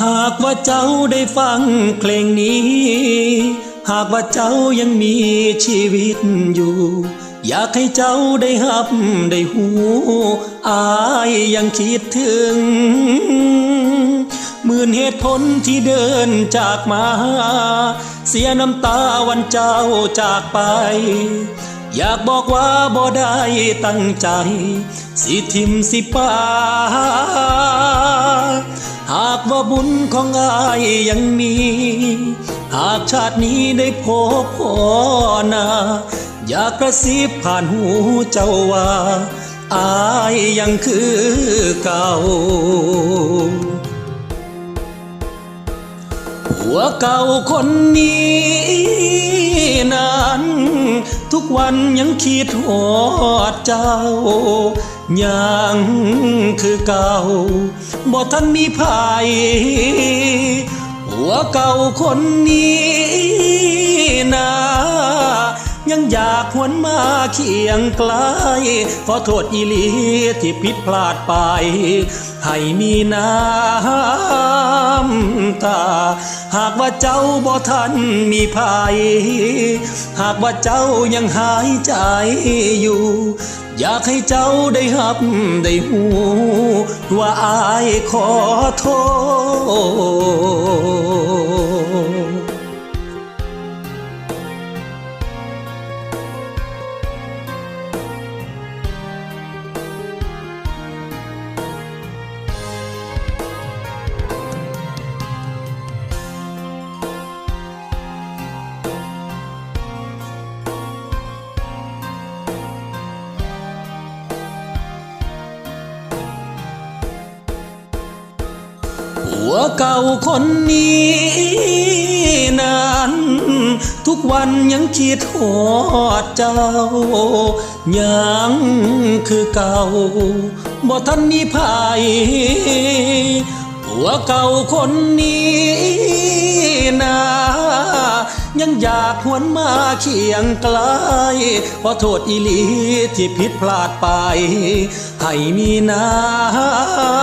หากว่าเจ้าได้ฟังเพลงนี้หากว่าเจ้ายังมีชีวิตอยู่อยากให้เจ้าได้รับได้หูอายยังคิดถึงหมื่นเหตุผลที่เดินจากมาเสียน้ำตาวันเจ้าจากไปอยากบอกว่าบ่ได้ตั้งใจสิทิมสิป่าหากว่าบุญของอายยังมีหากชาตินี้ได้พบพ่อหน้าอยากกระซิบผ่านหูเจ้าว่าอายยังคือเก่าผัวเก่าคนนี้นั้นทุกวันยังคิดหอดเจ้ายังคือเก่าบ่ทันมีภัยผัวเก่าคนนี้นะยังอยากหวนมาเคียงไกลขอโทษอีหลีที่ผิดพลาดไปให้มีน้ำตาหากว่าเจ้าบ่ทันมีภัยหากว่าเจ้ายังหายใจอยู่อยากให้เจ้าได้รับได้หูว่าอายขอโทษผัวเก่าคนนี้นั้นทุกวันยังคิดหอดเจ้ายังคือเก่าบ่ทันมีภัยผัวเก่าคนนี้นะยังอยากหวนมาเคียงไกลขอโทษอีหลีที่ผิดพลาดไปให้มีน้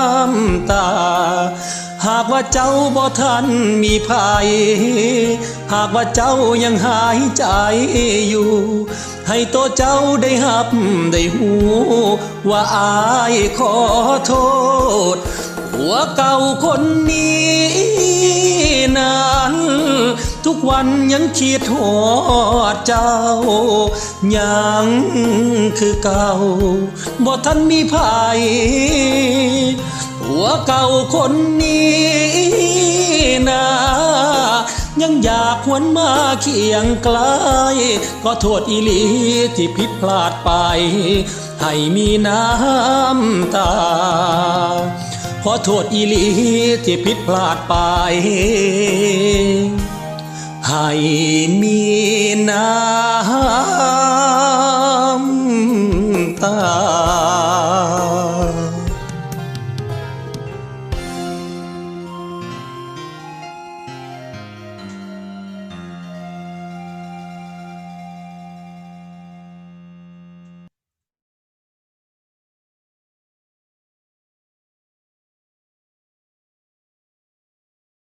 ำตาหากว่าเจ้าบ่ทันมีภัยหากว่าเจ้ายังหายใจอยู่ให้ตัวเจ้าได้รับได้หูว่าอายขอโทษผัวเก่าคนนี้นั้นทุกวันยังคิดหอดเจ้ายังคือเก่าบ่ทันมีภัยผัวเก่าคนนี้นะยังอยากหวนมาเคียงไกลขอโทษอีหลีที่ผิดพลาดไปให้มีน้ำตาขอโทษอีหลีที่ผิดพลาดไปให้มีน้ำตา